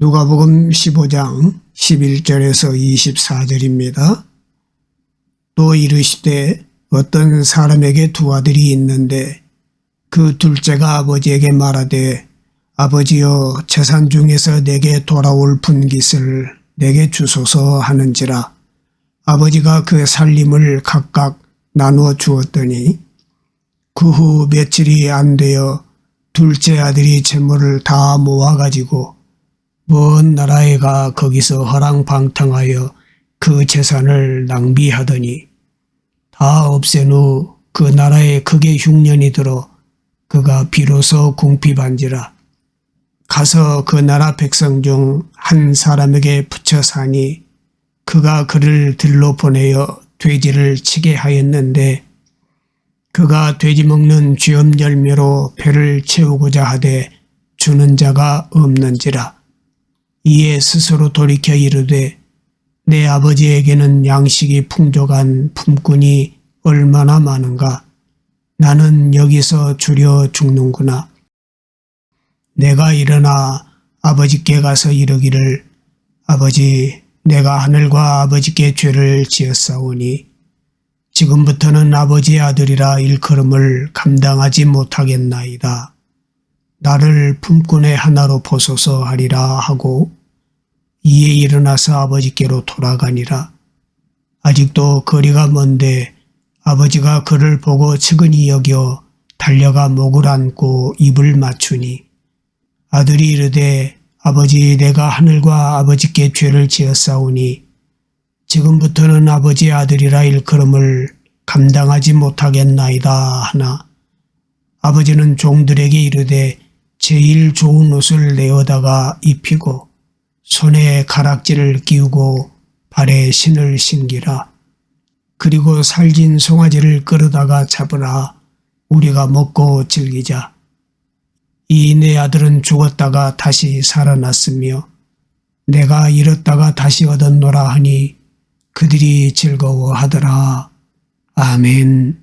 누가복음 15장 11절에서 24절입니다. 또 이르시되 어떤 사람에게 두 아들이 있는데 그 둘째가 아버지에게 말하되 아버지여 재산 중에서 내게 돌아올 분깃을 내게 주소서 하는지라. 아버지가 그 살림을 각각 나누어 주었더니 그 후 며칠이 안 되어 둘째 아들이 재물을 다 모아가지고 먼 나라에 가 거기서 허랑방탕하여 그 재산을 낭비하더니 다 없앤 후 그 나라에 크게 흉년이 들어 그가 비로소 궁핍한지라. 가서 그 나라 백성 중 한 사람에게 붙여 사니 그가 그를 들로 보내어 돼지를 치게 하였는데 그가 돼지 먹는 쥐엄 열매로 배를 채우고자 하되 주는 자가 없는지라. 이에 스스로 돌이켜 이르되 내 아버지에게는 양식이 풍족한 품꾼이 얼마나 많은가. 나는 여기서 주려 죽는구나. 내가 일어나 아버지께 가서 이르기를 아버지 내가 하늘과 아버지께 죄를 지었사오니 지금부터는 아버지의 아들이라 일컬음을 감당하지 못하겠나이다. 나를 품꾼의 하나로 보소서 하리라 하고 이에 일어나서 아버지께로 돌아가니라. 아직도 거리가 먼데 아버지가 그를 보고 측은히 여겨 달려가 목을 안고 입을 맞추니 아들이 이르되 아버지 내가 하늘과 아버지께 죄를 지었사오니 지금부터는 아버지의 아들이라 일컬음을 감당하지 못하겠나이다 하나 아버지는 종들에게 이르되 제일 좋은 옷을 내어다가 입히고 손에 가락지를 끼우고 발에 신을 신기라. 그리고 살진 송아지를 끌어다가 잡으라. 우리가 먹고 즐기자. 이 내 아들은 죽었다가 다시 살아났으며 내가 잃었다가 다시 얻었노라 하니 그들이 즐거워하더라. 아멘.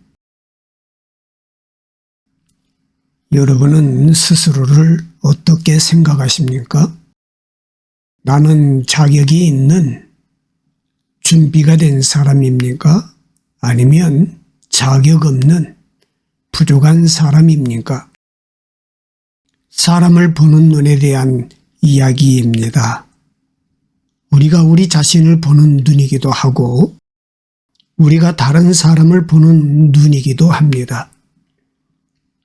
여러분은 스스로를 어떻게 생각하십니까? 나는 자격이 있는 준비가 된 사람입니까? 아니면 자격 없는 부족한 사람입니까? 사람을 보는 눈에 대한 이야기입니다. 우리가 우리 자신을 보는 눈이기도 하고 우리가 다른 사람을 보는 눈이기도 합니다.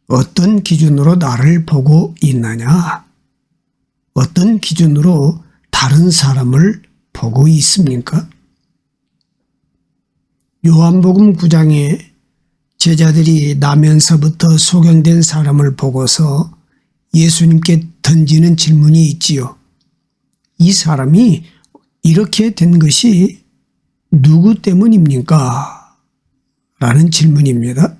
어떤 기준으로 나를 보고 있느냐? 어떤 기준으로 다른 사람을 보고 있습니까? 요한복음 9장에 제자들이 나면서부터 소경된 사람을 보고서 예수님께 던지는 질문이 있지요. 이 사람이 이렇게 된 것이 누구 때문입니까? 라는 질문입니다.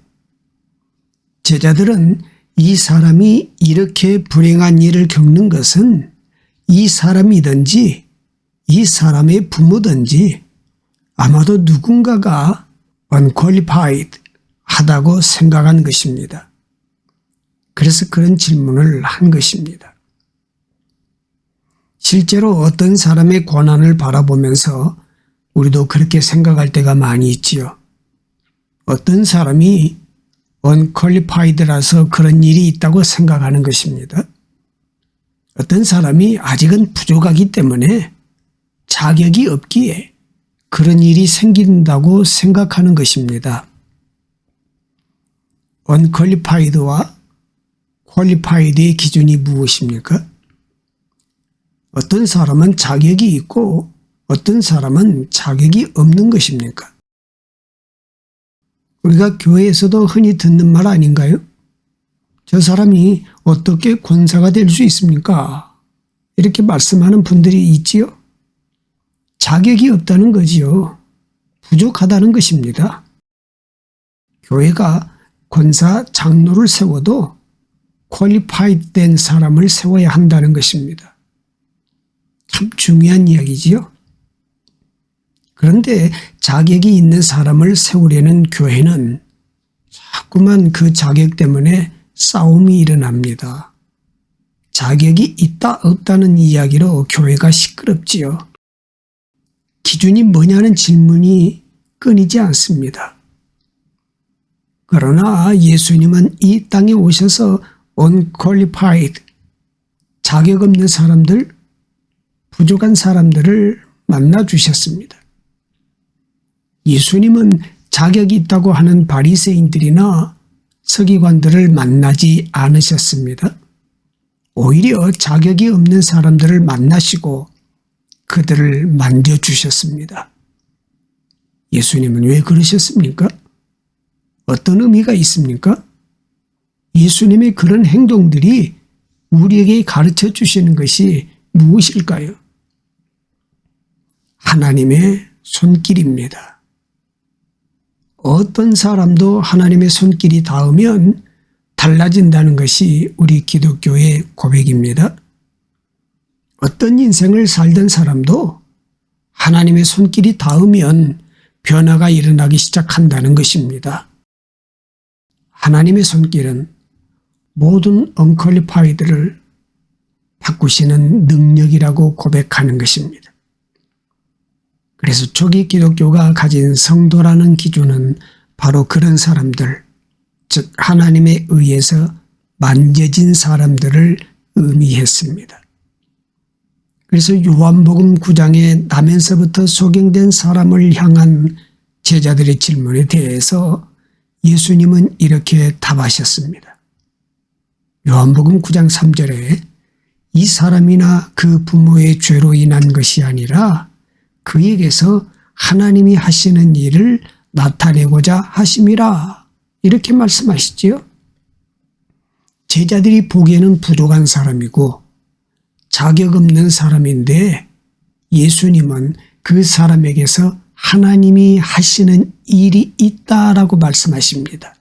제자들은 이 사람이 이렇게 불행한 일을 겪는 것은 이 사람이든지 이 사람의 부모든지 아마도 누군가가 unqualified 하다고 생각한 것입니다. 그래서 그런 질문을 한 것입니다. 실제로 어떤 사람의 고난을 바라보면서 우리도 그렇게 생각할 때가 많이 있지요. 어떤 사람이 unqualified라서 그런 일이 있다고 생각하는 것입니다. 어떤 사람이 아직은 부족하기 때문에 자격이 없기에 그런 일이 생긴다고 생각하는 것입니다. unqualified와 qualified의 기준이 무엇입니까? 어떤 사람은 자격이 있고 어떤 사람은 자격이 없는 것입니까? 우리가 교회에서도 흔히 듣는 말 아닌가요? 저 사람이 어떻게 권사가 될 수 있습니까? 이렇게 말씀하는 분들이 있지요. 자격이 없다는 거지요. 부족하다는 것입니다. 교회가 권사 장로를 세워도 퀄리파이드 된 사람을 세워야 한다는 것입니다. 참 중요한 이야기지요. 그런데 자격이 있는 사람을 세우려는 교회는 자꾸만 그 자격 때문에 싸움이 일어납니다. 자격이 있다 없다는 이야기로 교회가 시끄럽지요. 기준이 뭐냐는 질문이 끊이지 않습니다. 그러나 예수님은 이 땅에 오셔서 unqualified, 자격 없는 사람들, 부족한 사람들을 만나주셨습니다. 예수님은 자격이 있다고 하는 바리새인들이나 서기관들을 만나지 않으셨습니다. 오히려 자격이 없는 사람들을 만나시고 그들을 만져주셨습니다. 예수님은 왜 그러셨습니까? 어떤 의미가 있습니까? 예수님의 그런 행동들이 우리에게 가르쳐 주시는 것이 무엇일까요? 하나님의 손길입니다. 어떤 사람도 하나님의 손길이 닿으면 달라진다는 것이 우리 기독교의 고백입니다. 어떤 인생을 살던 사람도 하나님의 손길이 닿으면 변화가 일어나기 시작한다는 것입니다. 하나님의 손길은 모든 unqualified를 바꾸시는 능력이라고 고백하는 것입니다. 그래서 초기 기독교가 가진 성도라는 기준은 바로 그런 사람들, 즉 하나님에 의해서 만져진 사람들을 의미했습니다. 그래서 요한복음 9장에 나면서부터 소경된 사람을 향한 제자들의 질문에 대해서 예수님은 이렇게 답하셨습니다. 요한복음 9장 3절에 이 사람이나 그 부모의 죄로 인한 것이 아니라 그에게서 하나님이 하시는 일을 나타내고자 하심이라, 이렇게 말씀하시지요. 제자들이 보기에는 부족한 사람이고 자격 없는 사람인데 예수님은 그 사람에게서 하나님이 하시는 일이 있다라고 말씀하십니다.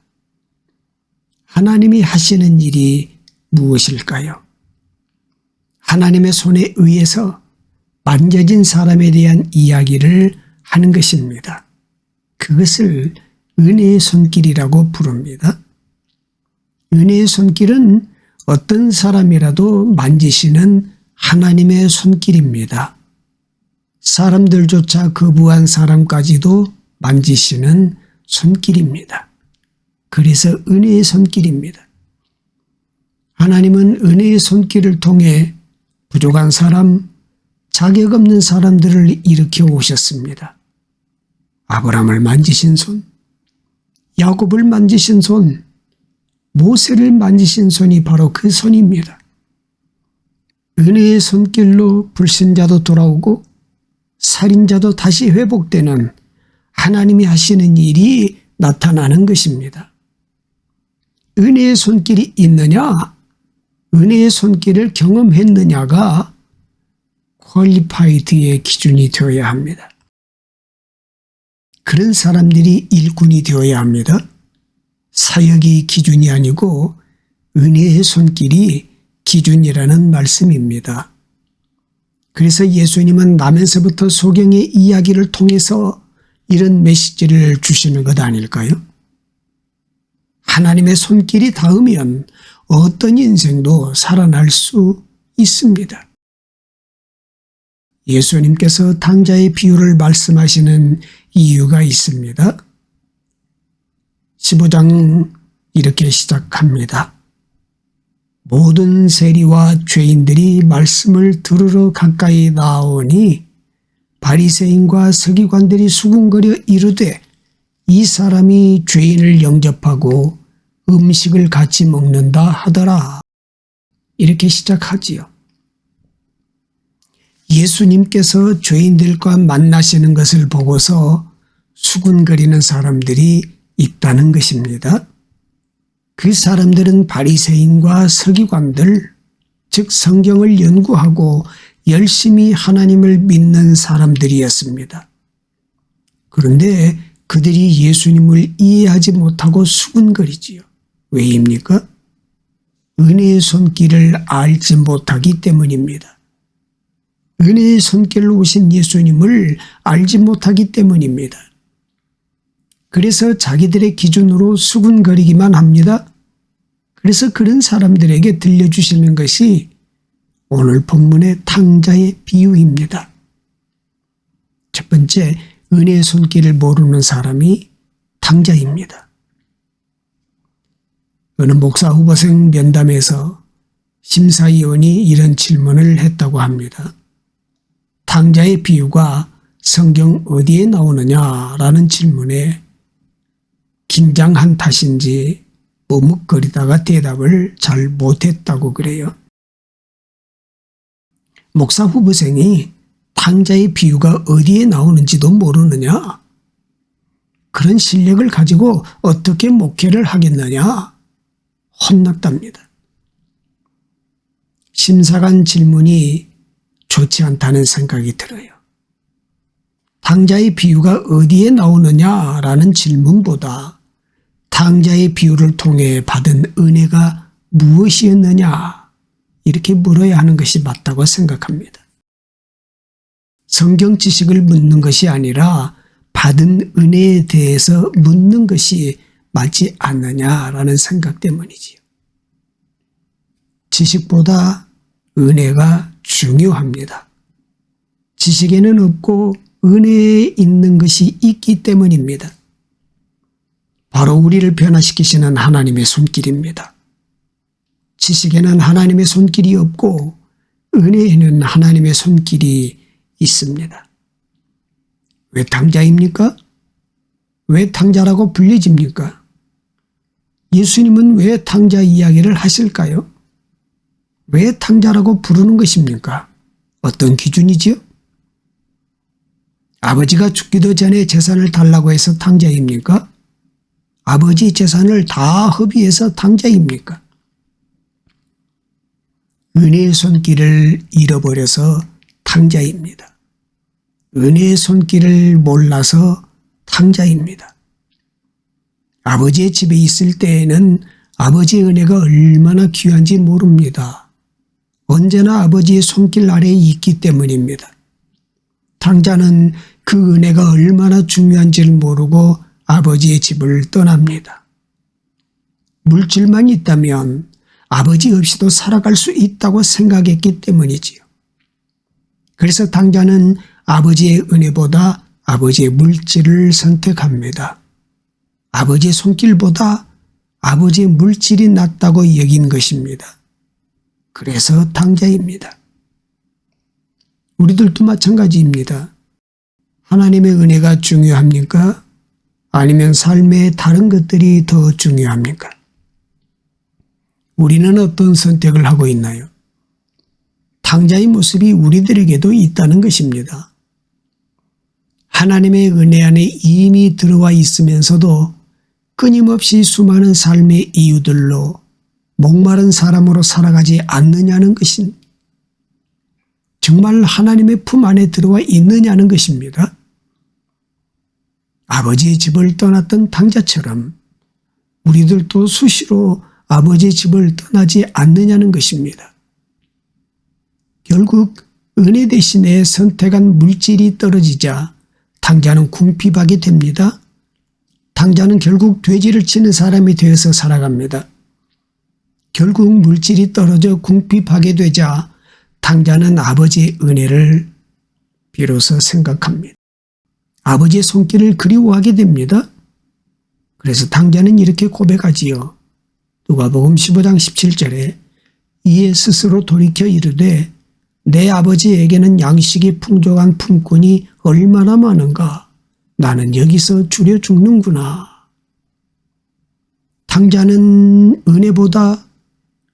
하나님이 하시는 일이 무엇일까요? 하나님의 손에 의해서 만져진 사람에 대한 이야기를 하는 것입니다. 그것을 은혜의 손길이라고 부릅니다. 은혜의 손길은 어떤 사람이라도 만지시는 하나님의 손길입니다. 사람들조차 거부한 사람까지도 만지시는 손길입니다. 그래서 은혜의 손길입니다. 하나님은 은혜의 손길을 통해 부족한 사람, 자격 없는 사람들을 일으켜 오셨습니다. 아브라함을 만지신 손, 야곱을 만지신 손, 모세를 만지신 손이 바로 그 손입니다. 은혜의 손길로 불신자도 돌아오고 살인자도 다시 회복되는 하나님이 하시는 일이 나타나는 것입니다. 은혜의 손길이 있느냐, 은혜의 손길을 경험했느냐가 퀄리파이드의 기준이 되어야 합니다. 그런 사람들이 일꾼이 되어야 합니다. 사역이 기준이 아니고 은혜의 손길이 기준이라는 말씀입니다. 그래서 예수님은 나면서부터 소경의 이야기를 통해서 이런 메시지를 주시는 것 아닐까요? 하나님의 손길이 닿으면 어떤 인생도 살아날 수 있습니다. 예수님께서 탕자의 비유를 말씀하시는 이유가 있습니다. 15장 이렇게 시작합니다. 모든 세리와 죄인들이 말씀을 들으러 가까이 나오니 바리새인과 서기관들이 수군거려 이르되 이 사람이 죄인을 영접하고 음식을 같이 먹는다 하더라. 이렇게 시작하지요. 예수님께서 죄인들과 만나시는 것을 보고서 수군거리는 사람들이 있다는 것입니다. 그 사람들은 바리새인과 서기관들, 즉 성경을 연구하고 열심히 하나님을 믿는 사람들이었습니다. 그런데 그들이 예수님을 이해하지 못하고 수군거리지요. 왜입니까? 은혜의 손길을 알지 못하기 때문입니다. 은혜의 손길로 오신 예수님을 알지 못하기 때문입니다. 그래서 자기들의 기준으로 수군거리기만 합니다. 그래서 그런 사람들에게 들려주시는 것이 오늘 본문의 탕자의 비유입니다. 첫 번째, 은혜의 손길을 모르는 사람이 탕자입니다. 어느 목사 후보생 면담에서 심사위원이 이런 질문을 했다고 합니다. 탕자의 비유가 성경 어디에 나오느냐라는 질문에 긴장한 탓인지 머뭇거리다가 대답을 잘 못했다고 그래요. 목사 후보생이 탕자의 비유가 어디에 나오는지도 모르느냐? 그런 실력을 가지고 어떻게 목회를 하겠느냐? 혼났답니다. 심사관 질문이 좋지 않다는 생각이 들어요. 탕자의 비유가 어디에 나오느냐라는 질문보다 탕자의 비유를 통해 받은 은혜가 무엇이었느냐 이렇게 물어야 하는 것이 맞다고 생각합니다. 성경 지식을 묻는 것이 아니라 받은 은혜에 대해서 묻는 것이 맞지 않느냐라는 생각 때문이지요. 지식보다 은혜가 중요합니다. 지식에는 없고 은혜에 있는 것이 있기 때문입니다. 바로 우리를 변화시키시는 하나님의 손길입니다. 지식에는 하나님의 손길이 없고 은혜에는 하나님의 손길이 있습니다. 왜 탕자입니까? 왜 탕자라고 불려집니까? 예수님은 왜 탕자 이야기를 하실까요? 왜 탕자라고 부르는 것입니까? 어떤 기준이지요? 아버지가 죽기도 전에 재산을 달라고 해서 탕자입니까? 아버지 재산을 다 허비해서 탕자입니까? 은혜의 손길을 잃어버려서 탕자입니다. 은혜의 손길을 몰라서 탕자입니다. 아버지의 집에 있을 때에는 아버지의 은혜가 얼마나 귀한지 모릅니다. 언제나 아버지의 손길 아래에 있기 때문입니다. 탕자는 그 은혜가 얼마나 중요한지를 모르고 아버지의 집을 떠납니다. 물질만 있다면 아버지 없이도 살아갈 수 있다고 생각했기 때문이지요. 그래서 탕자는 아버지의 은혜보다 아버지의 물질을 선택합니다. 아버지의 손길보다 아버지의 물질이 낫다고 여긴 것입니다. 그래서 탕자입니다. 우리들도 마찬가지입니다. 하나님의 은혜가 중요합니까? 아니면 삶의 다른 것들이 더 중요합니까? 우리는 어떤 선택을 하고 있나요? 탕자의 모습이 우리들에게도 있다는 것입니다. 하나님의 은혜 안에 이미 들어와 있으면서도 끊임없이 수많은 삶의 이유들로 목마른 사람으로 살아가지 않느냐는 것입니다. 정말 하나님의 품 안에 들어와 있느냐는 것입니다. 아버지의 집을 떠났던 탕자처럼 우리들도 수시로 아버지의 집을 떠나지 않느냐는 것입니다. 결국 은혜 대신에 선택한 물질이 떨어지자 탕자는 궁핍하게 됩니다. 탕자는 결국 돼지를 치는 사람이 되어서 살아갑니다. 결국 물질이 떨어져 궁핍하게 되자 탕자는 아버지의 은혜를 비로소 생각합니다. 아버지의 손길을 그리워하게 됩니다. 그래서 탕자는 이렇게 고백하지요. 누가복음 15장 17절에 이에 스스로 돌이켜 이르되 내 아버지에게는 양식이 풍족한 품꾼이 얼마나 많은가. 나는 여기서 줄여 죽는구나. 탕자는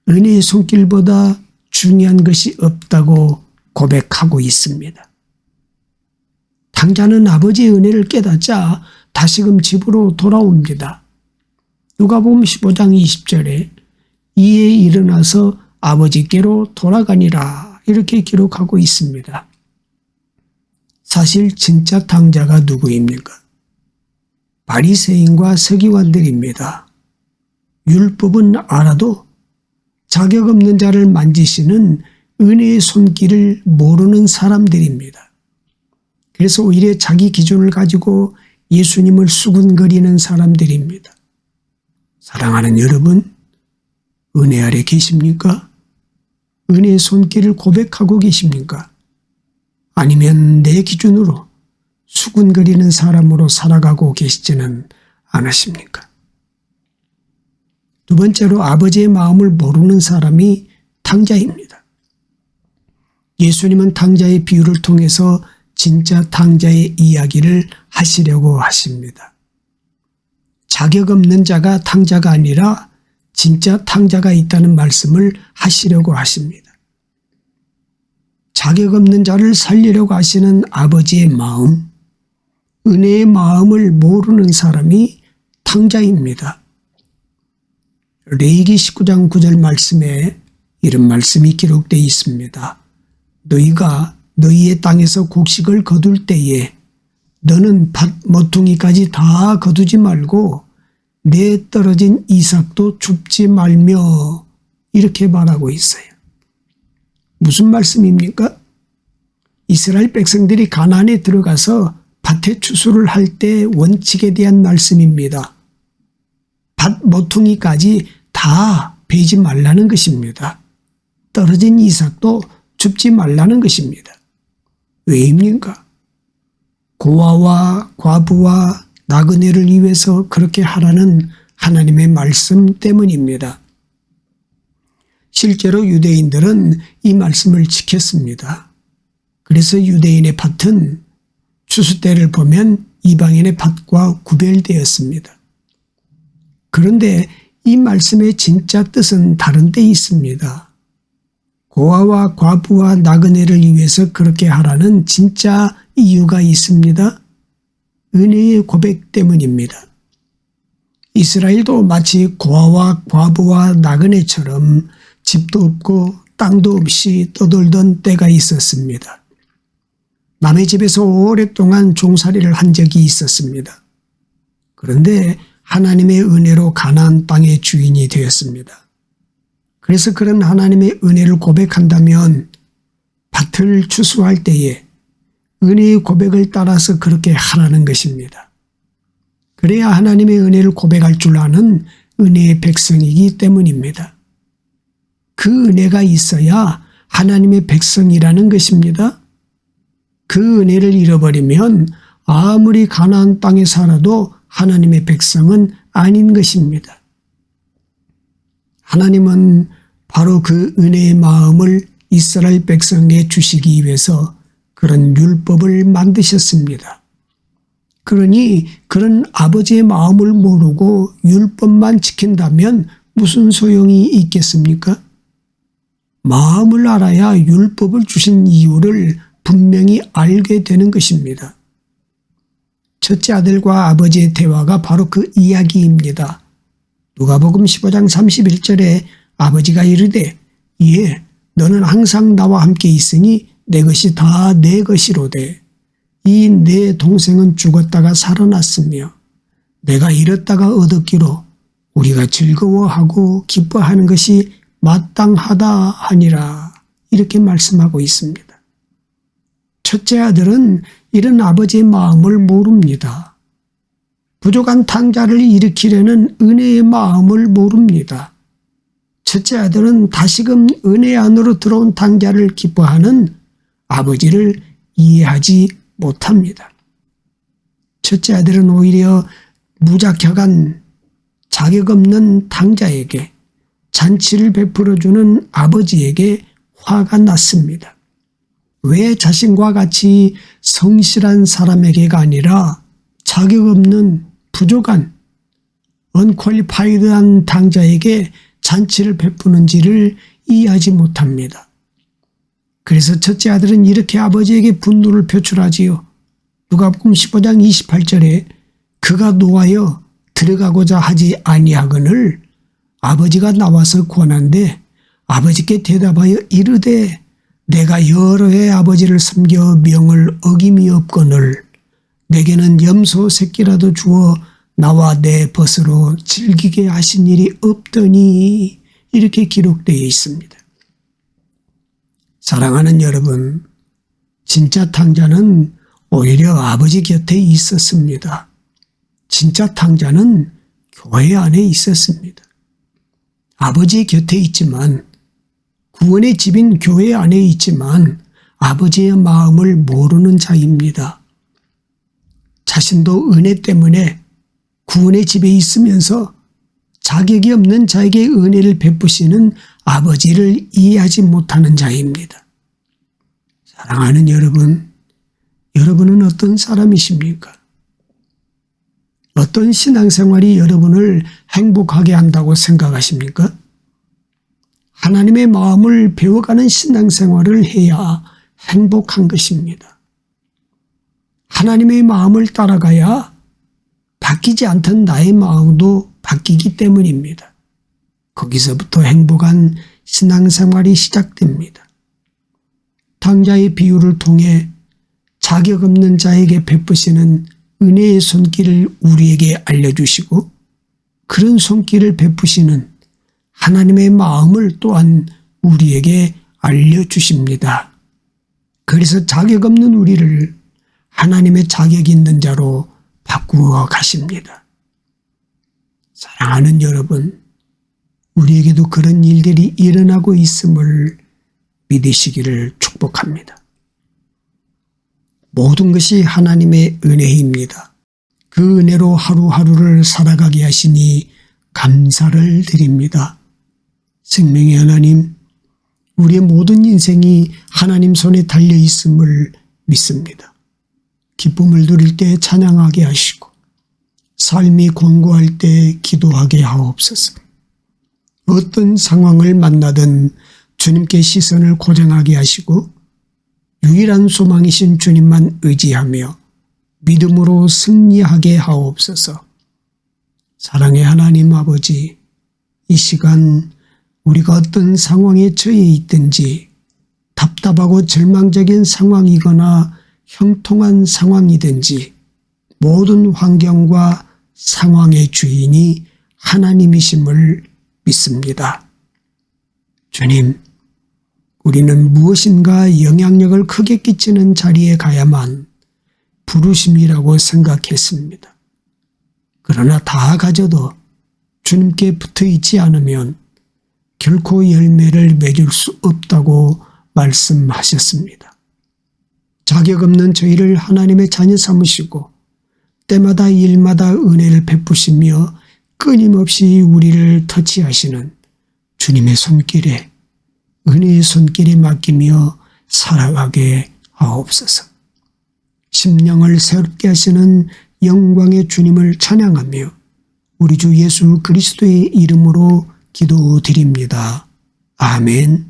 은혜의 손길보다 중요한 것이 없다고 고백하고 있습니다. 탕자는 아버지의 은혜를 깨닫자 다시금 집으로 돌아옵니다. 누가복음 15장 20절에 이에 일어나서 아버지께로 돌아가니라 이렇게 기록하고 있습니다. 사실 진짜 탕자가 누구입니까? 바리새인과 서기관들입니다. 율법은 알아도 자격 없는 자를 만지시는 은혜의 손길을 모르는 사람들입니다. 그래서 오히려 자기 기준을 가지고 예수님을 수군거리는 사람들입니다. 사랑하는 여러분, 은혜 아래 계십니까? 은혜의 손길을 고백하고 계십니까? 아니면 내 기준으로 수군거리는 사람으로 살아가고 계시지는 않으십니까? 두 번째로 아버지의 마음을 모르는 사람이 탕자입니다. 예수님은 탕자의 비유를 통해서 진짜 탕자의 이야기를 하시려고 하십니다. 자격 없는 자가 탕자가 아니라 진짜 탕자가 있다는 말씀을 하시려고 하십니다. 자격 없는 자를 살리려고 하시는 아버지의 마음, 은혜의 마음을 모르는 사람이 탕자입니다. 레위기 19장 9절 말씀에 이런 말씀이 기록되어 있습니다. 너희가 너희의 땅에서 곡식을 거둘 때에 너는 밭 모퉁이까지 다 거두지 말고 내 떨어진 이삭도 줍지 말며, 이렇게 말하고 있어요. 무슨 말씀입니까? 이스라엘 백성들이 가나안에 들어가서 밭에 추수를 할 때 원칙에 대한 말씀입니다. 밭 모퉁이까지 다 베지 말라는 것입니다. 떨어진 이삭도 줍지 말라는 것입니다. 왜입니까? 고아와 과부와 나그네를 위해서 그렇게 하라는 하나님의 말씀 때문입니다. 실제로 유대인들은 이 말씀을 지켰습니다. 그래서 유대인의 밭은 추수 때를 보면 이방인의 밭과 구별되었습니다. 그런데 이 말씀의 진짜 뜻은 다른 데 있습니다. 고아와 과부와 나그네를 위해서 그렇게 하라는 진짜 이유가 있습니다. 은혜의 고백 때문입니다. 이스라엘도 마치 고아와 과부와 나그네처럼 집도 없고 땅도 없이 떠돌던 때가 있었습니다. 남의 집에서 오랫동안 종살이를 한 적이 있었습니다. 그런데 하나님의 은혜로 가나안 땅의 주인이 되었습니다. 그래서 그런 하나님의 은혜를 고백한다면 밭을 추수할 때에 은혜의 고백을 따라서 그렇게 하라는 것입니다. 그래야 하나님의 은혜를 고백할 줄 아는 은혜의 백성이기 때문입니다. 그 은혜가 있어야 하나님의 백성이라는 것입니다. 그 은혜를 잃어버리면 아무리 가나안 땅에 살아도 하나님의 백성은 아닌 것입니다. 하나님은 바로 그 은혜의 마음을 이스라엘 백성에 주시기 위해서 그런 율법을 만드셨습니다. 그러니 그런 아버지의 마음을 모르고 율법만 지킨다면 무슨 소용이 있겠습니까? 마음을 알아야 율법을 주신 이유를 분명히 알게 되는 것입니다. 첫째 아들과 아버지의 대화가 바로 그 이야기입니다. 누가복음 15장 31절에 아버지가 이르되 예, 너는 항상 나와 함께 있으니 내 것이 다 내 것이로되 이 내 동생은 죽었다가 살아났으며 내가 잃었다가 얻었기로 우리가 즐거워하고 기뻐하는 것이 마땅하다 하니라, 이렇게 말씀하고 있습니다. 첫째 아들은 이런 아버지의 마음을 모릅니다. 부족한 탕자를 일으키려는 은혜의 마음을 모릅니다. 첫째 아들은 다시금 은혜 안으로 들어온 탕자를 기뻐하는 아버지를 이해하지 못합니다. 첫째 아들은 오히려 무자격한 자격 없는 탕자에게 잔치를 베풀어주는 아버지에게 화가 났습니다. 왜 자신과 같이 성실한 사람에게가 아니라 자격 없는 부족한 언퀄리파이드한 탕자에게 잔치를 베푸는지를 이해하지 못합니다. 그래서 첫째 아들은 이렇게 아버지에게 분노를 표출하지요. 누가복음 15장 28절에 그가 노하여 들어가고자 하지 아니하거늘 아버지가 나와서 권한대 아버지께 대답하여 이르되 내가 여러 해 아버지를 섬겨 명을 어김이 없거늘 내게는 염소 새끼라도 주어 나와 내 벗으로 즐기게 하신 일이 없더니, 이렇게 기록되어 있습니다. 사랑하는 여러분, 진짜 탕자는 오히려 아버지 곁에 있었습니다. 진짜 탕자는 교회 안에 있었습니다. 아버지 곁에 있지만 구원의 집인 교회 안에 있지만 아버지의 마음을 모르는 자입니다. 자신도 은혜 때문에 구원의 집에 있으면서 자격이 없는 자에게 은혜를 베푸시는 아버지를 이해하지 못하는 자입니다. 사랑하는 여러분, 여러분은 어떤 사람이십니까? 어떤 신앙생활이 여러분을 행복하게 한다고 생각하십니까? 하나님의 마음을 배워가는 신앙생활을 해야 행복한 것입니다. 하나님의 마음을 따라가야 바뀌지 않던 나의 마음도 바뀌기 때문입니다. 거기서부터 행복한 신앙생활이 시작됩니다. 탕자의 비유를 통해 자격 없는 자에게 베푸시는 은혜의 손길을 우리에게 알려주시고 그런 손길을 베푸시는 하나님의 마음을 또한 우리에게 알려주십니다. 그래서 자격 없는 우리를 하나님의 자격 있는 자로 바꾸어 가십니다. 사랑하는 여러분, 우리에게도 그런 일들이 일어나고 있음을 믿으시기를 축복합니다. 모든 것이 하나님의 은혜입니다. 그 은혜로 하루하루를 살아가게 하시니 감사를 드립니다. 생명의 하나님, 우리의 모든 인생이 하나님 손에 달려 있음을 믿습니다. 기쁨을 누릴 때 찬양하게 하시고 삶이 곤고할 때 기도하게 하옵소서. 어떤 상황을 만나든 주님께 시선을 고정하게 하시고 유일한 소망이신 주님만 의지하며 믿음으로 승리하게 하옵소서. 사랑의 하나님 아버지, 이 시간 우리가 어떤 상황에 처해 있든지 답답하고 절망적인 상황이거나 형통한 상황이든지 모든 환경과 상황의 주인이 하나님이심을 믿습니다. 주님, 우리는 무엇인가 영향력을 크게 끼치는 자리에 가야만 부르심이라고 생각했습니다. 그러나 다 가져도 주님께 붙어 있지 않으면 결코 열매를 맺을 수 없다고 말씀하셨습니다. 자격 없는 저희를 하나님의 자녀 삼으시고 때마다 일마다 은혜를 베푸시며 끊임없이 우리를 터치하시는 주님의 손길에 은혜의 손길에 맡기며 살아가게 하옵소서. 심령을 새롭게 하시는 영광의 주님을 찬양하며 우리 주 예수 그리스도의 이름으로 기도드립니다. 아멘.